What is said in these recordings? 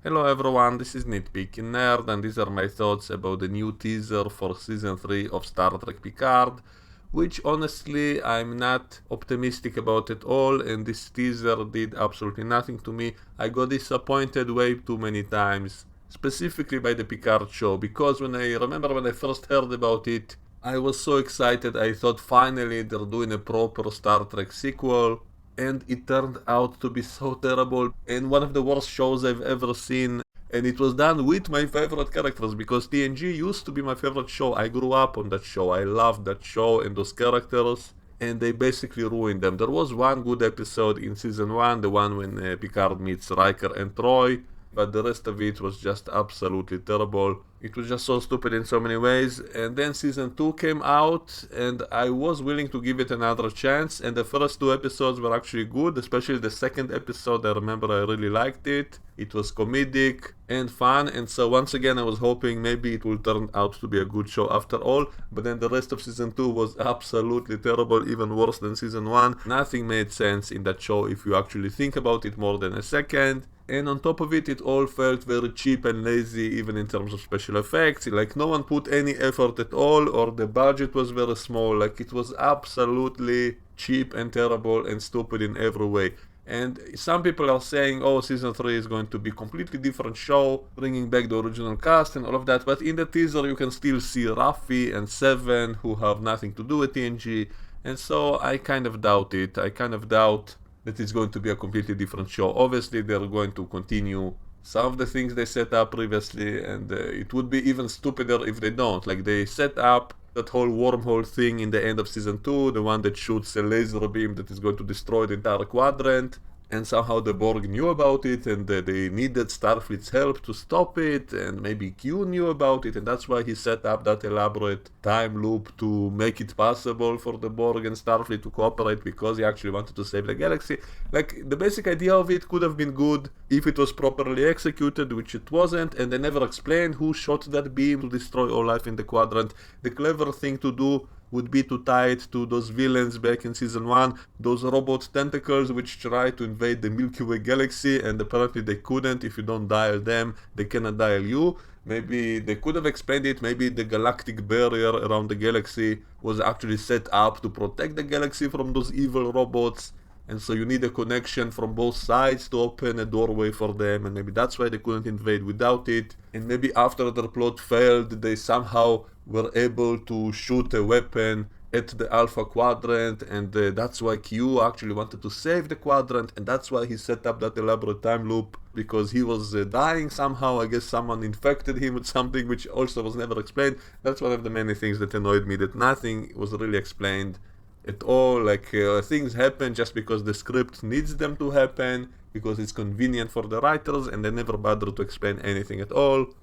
Hello everyone, this is Nitpicking Nerd, and these are my thoughts about the new teaser for Season 3 of Star Trek Picard, which honestly I'm not optimistic about at all, and this teaser did absolutely nothing to me. I got disappointed way too many times, specifically by the Picard show, because when I first heard about it, I was so excited. I thought finally they're doing a proper Star Trek sequel, and it turned out to be so terrible and one of the worst shows I've ever seen. And it was done with my favorite characters because TNG used to be my favorite show. I grew up on that show. I loved that show and those characters, and they basically ruined them. There was one good episode in season 1, the one when Picard meets Riker and Troy, but the rest of it was just absolutely terrible. It was just so stupid in so many ways. And then season 2 came out, and I was willing to give it another chance. And the first two episodes were actually good, especially the second episode. I remember I really liked it. It was comedic and fun, and so once again I was hoping maybe it will turn out to be a good show after all. But then the rest of season 2 was absolutely terrible, even worse than season 1. Nothing made sense in that show if you actually think about it more than a second. And on top of it, it all felt very cheap and lazy, even in terms of special effects. Like, no one put any effort at all, or the budget was very small. Like, it was absolutely cheap and terrible and stupid in every way. And some people are saying, oh, season 3 is going to be completely different show, bringing back the original cast and all of that. But in the teaser, you can still see Raffi and Seven, who have nothing to do with TNG. And so I kind of doubt it. I kind of doubt that it's going to be a completely different show. Obviously, they're going to continue some of the things they set up previously, and it would be even stupider if they don't. Like, they set up that whole wormhole thing in the end of season 2, the one that shoots a laser beam that is going to destroy the entire quadrant, and somehow the Borg knew about it, and they needed Starfleet's help to stop it, and maybe Q knew about it, and that's why he set up that elaborate time loop to make it possible for the Borg and Starfleet to cooperate, because he actually wanted to save the galaxy. Like, the basic idea of it could have been good if it was properly executed, which it wasn't, and they never explained who shot that beam to destroy all life in the quadrant. The clever thing to do would be to tie it to those villains back in season 1, those robot tentacles which try to invade the Milky Way galaxy, and apparently they couldn't. If you don't dial them, they cannot dial you. Maybe they could have explained it. Maybe the galactic barrier around the galaxy was actually set up to protect the galaxy from those evil robots, and so you need a connection from both sides to open a doorway for them, and maybe that's why they couldn't invade without it. And maybe after their plot failed, they somehow were able to shoot a weapon at the Alpha Quadrant, and that's why Q actually wanted to save the quadrant, and that's why he set up that elaborate time loop, because he was dying somehow. I guess someone infected him with something, which also was never explained. That's one of the many things that annoyed me, that nothing was really explained at all. Like, things happen just because the script needs them to happen, because it's convenient for the writers, and they never bother to explain anything at all.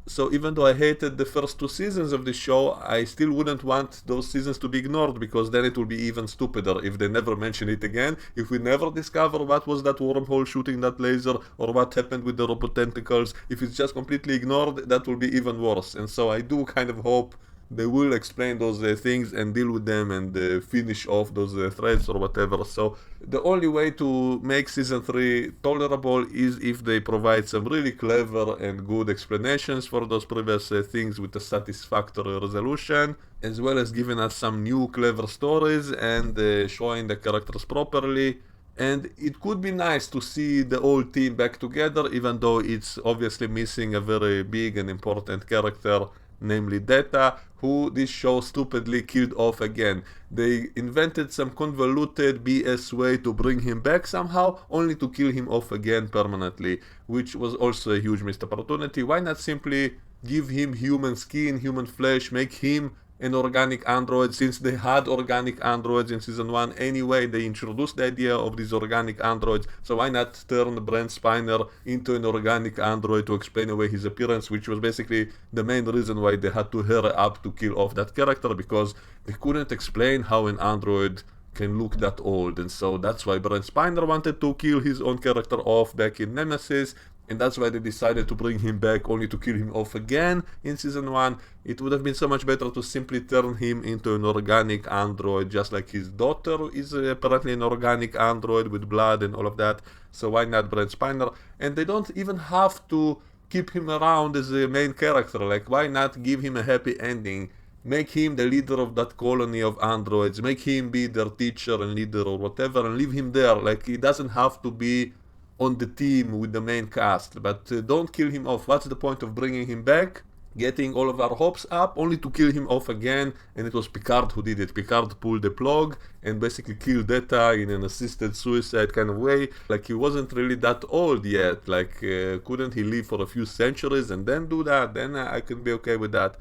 So even though I hated the first two seasons of the show, I still wouldn't want those seasons to be ignored, because then it will be even stupider if they never mention it again. If we never discover what was that wormhole shooting that laser, or what happened with the robot tentacles, if it's just completely ignored, that will be even worse. And so I do kind of hope they will explain those things and deal with them, and finish off those threads or whatever. So the only way to make season 3 tolerable is if they provide some really clever and good explanations for those previous things with a satisfactory resolution, as well as giving us some new clever stories and showing the characters properly. And it could be nice to see the whole team back together, even though it's obviously missing a very big and important character, namely Data, who this show stupidly killed off again. They invented some convoluted BS way to bring him back somehow, only to kill him off again permanently, which was also a huge missed opportunity. Why not simply give him human skin, human flesh, make him an organic android, since they had organic androids in season 1 anyway. They introduced the idea of these organic androids, so why not turn Brent Spiner into an organic android to explain away his appearance, which was basically the main reason why they had to hurry up to kill off that character, because they couldn't explain how an android can look that old. And so that's why Brent Spiner wanted to kill his own character off back in Nemesis, and that's why they decided to bring him back only to kill him off again in season 1. It would have been so much better to simply turn him into an organic android, just like his daughter is apparently an organic android with blood and all of that. So why not Brent Spiner? And they don't even have to keep him around as a main character. Like, why not give him a happy ending? Make him the leader of that colony of androids. Make him be their teacher and leader or whatever, and leave him there. Like, he doesn't have to be on the team with the main cast. But don't kill him off. What's the point of bringing him back? Getting all of our hopes up, only to kill him off again. And it was Picard who did it. Picard pulled the plug and basically killed Data in an assisted suicide kind of way. Like, he wasn't really that old yet. Like, couldn't he live for a few centuries and then do that? Then I could be okay with that.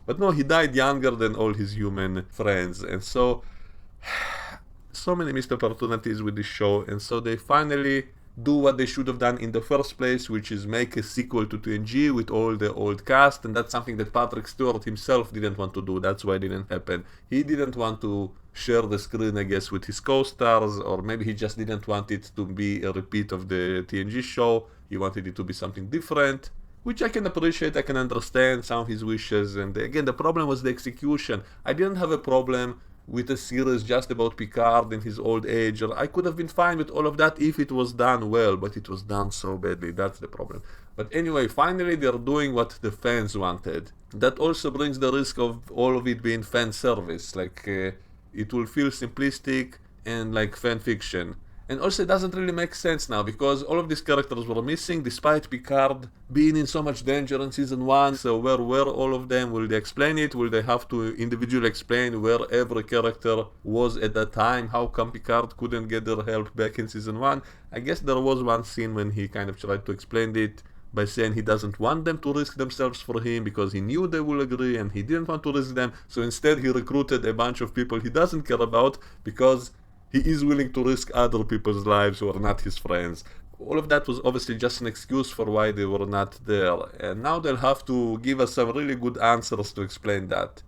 But no, he died younger than all his human friends. And so many missed opportunities with this show. And so they finally do what they should have done in the first place, which is make a sequel to TNG with all the old cast. And that's something that Patrick Stewart himself didn't want to do. That's why it didn't happen. He didn't want to share the screen, I guess, with his co-stars, or maybe he just didn't want it to be a repeat of the TNG show. He wanted it to be something different, which I can appreciate. I can understand some of his wishes. And again, the problem was the execution. I didn't have a problem with a series just about Picard in his old age, or I could have been fine with all of that if it was done well, but it was done so badly. That's the problem. But anyway, finally they're doing what the fans wanted. That also brings the risk of all of it being fan service. Like, it will feel simplistic and like fan fiction. And also it doesn't really make sense now, because all of these characters were missing despite Picard being in so much danger in season 1. So where were all of them? Will they explain it? Will they have to individually explain where every character was at that time? How come Picard couldn't get their help back in season 1? I guess there was one scene when he kind of tried to explain it by saying he doesn't want them to risk themselves for him because he knew they will agree and he didn't want to risk them. So instead he recruited a bunch of people he doesn't care about because he is willing to risk other people's lives who are not his friends. All of that was obviously just an excuse for why they were not there. And now they'll have to give us some really good answers to explain that.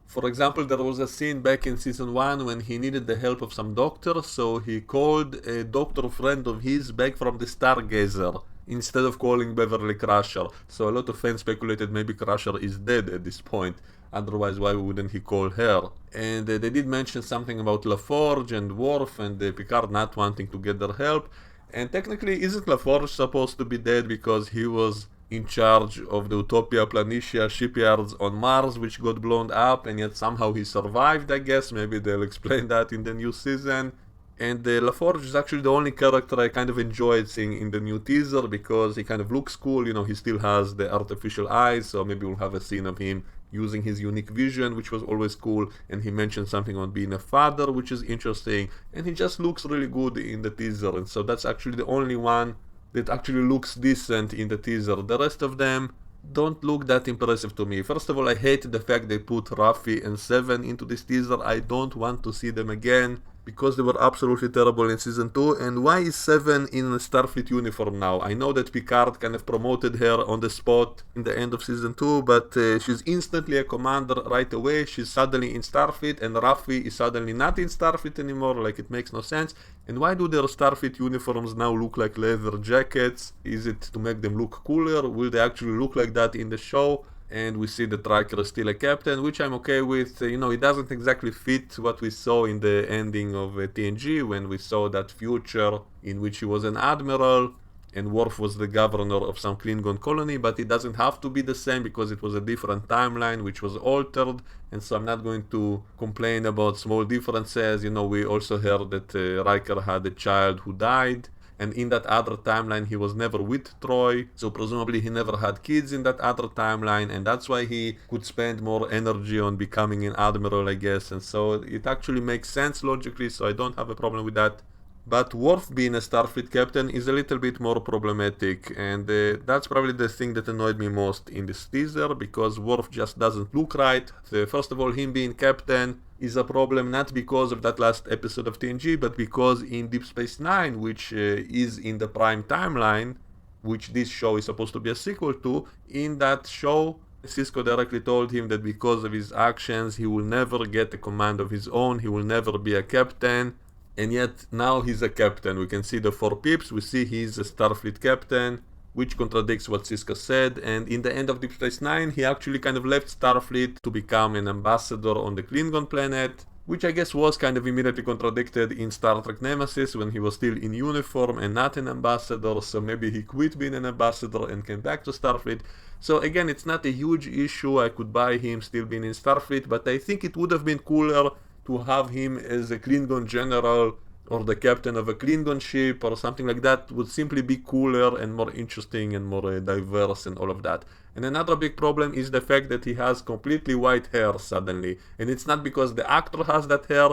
For example, there was a scene back in season 1 when he needed the help of some doctor, so he called a doctor friend of his back from the Stargazer instead of calling Beverly Crusher. So a lot of fans speculated maybe Crusher is dead at this point. Otherwise, why wouldn't he call her? And they did mention something about LaForge and Worf and Picard not wanting to get their help. And technically, isn't LaForge supposed to be dead because he was in charge of the Utopia Planitia shipyards on Mars, which got blown up, and yet somehow he survived, I guess? Maybe they'll explain that in the new season. And LaForge is actually the only character I kind of enjoyed seeing in the new teaser because he kind of looks cool. You know, he still has the artificial eyes, so maybe we'll have a scene of him using his unique vision, which was always cool. And he mentioned something on being a father, which is interesting. And he just looks really good in the teaser. And so that's actually the only one that actually looks decent in the teaser. The rest of them don't look that impressive to me. First of all, I hate the fact they put Raffi and Seven into this teaser. I don't want to see them again because they were absolutely terrible in season 2. And why is Seven in a Starfleet uniform now? I know that Picard kind of promoted her on the spot in the end of season 2, but she's instantly a commander right away. She's suddenly in Starfleet, and Raffi is suddenly not in Starfleet anymore. Like, it makes no sense. And why do their Starfleet uniforms now look like leather jackets? Is it to make them look cooler? Will they actually look like that in the show? And we see that Riker is still a captain, which I'm okay with. You know, it doesn't exactly fit what we saw in the ending of TNG, when we saw that future in which he was an admiral and Worf was the governor of some Klingon colony, but it doesn't have to be the same because it was a different timeline which was altered. And so I'm not going to complain about small differences. You know, we also heard that Riker had a child who died, and in that other timeline he was never with Troy, so presumably he never had kids in that other timeline, and that's why he could spend more energy on becoming an admiral, I guess. And so it actually makes sense logically, so I don't have a problem with that. But Worf being a Starfleet captain is a little bit more problematic, and that's probably the thing that annoyed me most in this teaser, because Worf just doesn't look right. First of all, him being captain is a problem not because of that last episode of TNG, but because in Deep Space Nine, which is in the Prime timeline, which this show is supposed to be a sequel to, in that show Sisko directly told him that because of his actions he will never get a command of his own, he will never be a captain. and yet now he's a captain. We can see the 4 pips, we see he's a Starfleet captain, which contradicts what Siska said, and in the end of Deep Space Nine, he actually kind of left Starfleet to become an ambassador on the Klingon planet, which I guess was kind of immediately contradicted in Star Trek Nemesis when he was still in uniform and not an ambassador, so maybe he quit being an ambassador and came back to Starfleet. So again, it's not a huge issue, I could buy him still being in Starfleet, but I think it would have been cooler to have him as a Klingon general or the captain of a Klingon ship or something like that. Would simply be cooler and more interesting and more diverse and all of that. And another big problem is the fact that he has completely white hair suddenly. And it's not because the actor has that hair,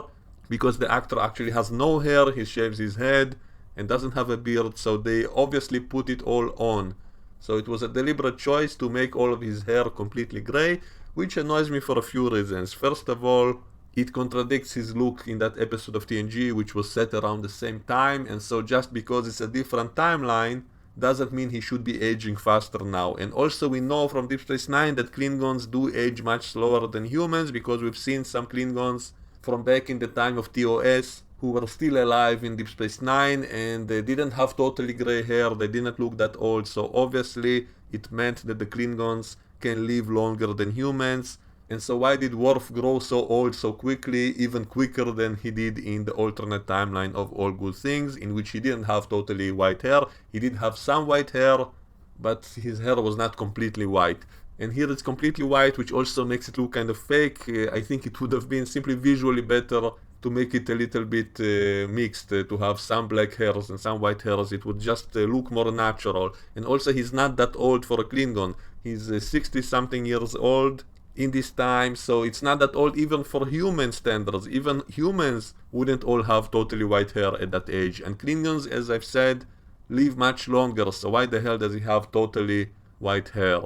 because the actor actually has no hair, he shaves his head and doesn't have a beard, so they obviously put it all on. So it was a deliberate choice to make all of his hair completely gray, which annoys me for a few reasons. First of all, it contradicts his look in that episode of TNG, which was set around the same time, and so just because it's a different timeline doesn't mean he should be aging faster now. And also we know from Deep Space Nine that Klingons do age much slower than humans, because we've seen some Klingons from back in the time of TOS who were still alive in Deep Space Nine, and they didn't have totally gray hair, they didn't look that old, so obviously it meant that the Klingons can live longer than humans. And so why did Worf grow so old so quickly, even quicker than he did in the alternate timeline of All Good Things, in which he didn't have totally white hair? He did have some white hair, but his hair was not completely white. And here it's completely white, which also makes it look kind of fake. I think it would have been simply visually better to make it a little bit mixed, to have some black hairs and some white hairs. It would just look more natural. And also he's not that old for a Klingon. He's 60 something years old in this time, so it's not that old even for human standards. Even humans wouldn't all have totally white hair at that age, and Klingons, as I've said, live much longer, so why the hell does he have totally white hair?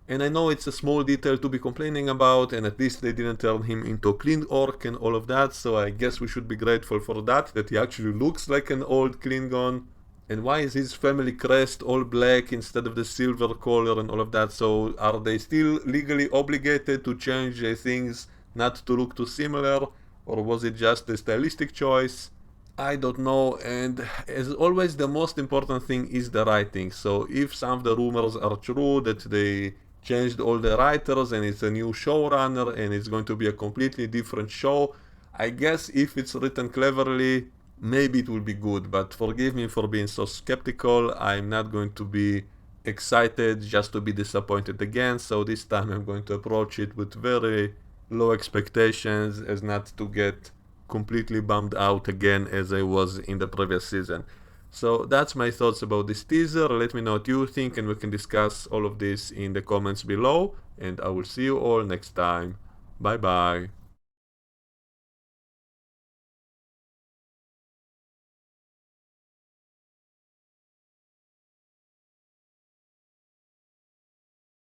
And I know it's a small detail to be complaining about, and at least they didn't turn him into a clean orc and all of that, so I guess we should be grateful for that he actually looks like an old Klingon. And why is his family crest all black instead of the silver color and all of that? So are they still legally obligated to change things not to look too similar? Or was it just a stylistic choice? I don't know. And as always, the most important thing is the writing. So if some of the rumors are true, that they changed all the writers and it's a new showrunner and it's going to be a completely different show, I guess if it's written cleverly, maybe it will be good, but forgive me for being so skeptical. I'm not going to be excited just to be disappointed again, so this time I'm going to approach it with very low expectations as not to get completely bummed out again as I was in the previous season. So that's my thoughts about this teaser. Let me know what you think and we can discuss all of this in the comments below, and I will see you all next time. Bye bye.